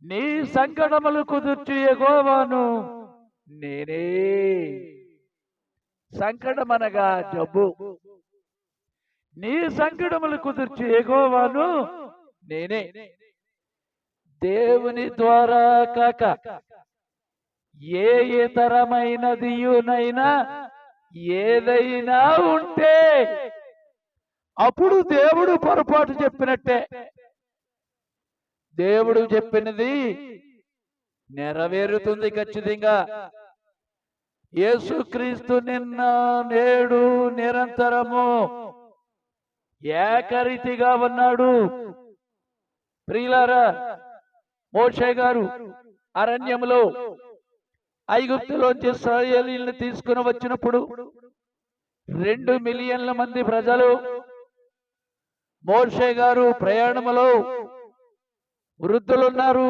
నీ సంకటములు కుదుర్చు యెహోవాను నేనే. సంకటమనగా జబ్బు. నీ సంకటములు కుదుర్చు యెహోవాను నేనే. దేవుని ద్వారా కాక ఏ ఇతరమైనదియునైనా ఏదైనా ఉంటే అప్పుడు దేవుడు పొరపాటు చెప్పినట్టే. దేవుడు చెప్పినది నెరవేరుతుంది ఖచ్చితంగా. యేసుక్రీస్తు నిన్న నేడు నిరంతరము ఏకరీతిగా ఉన్నాడు. ప్రియులారా, మోషే గారు అరణ్యములో ఐగుప్తులోంచి ఇశ్రాయేలీయులను తీసుకుని వచ్చినప్పుడు 2 మిలియన్ల మంది ప్రజలు. మోషే గారు ప్రయాణములో వృద్ధులున్నారు,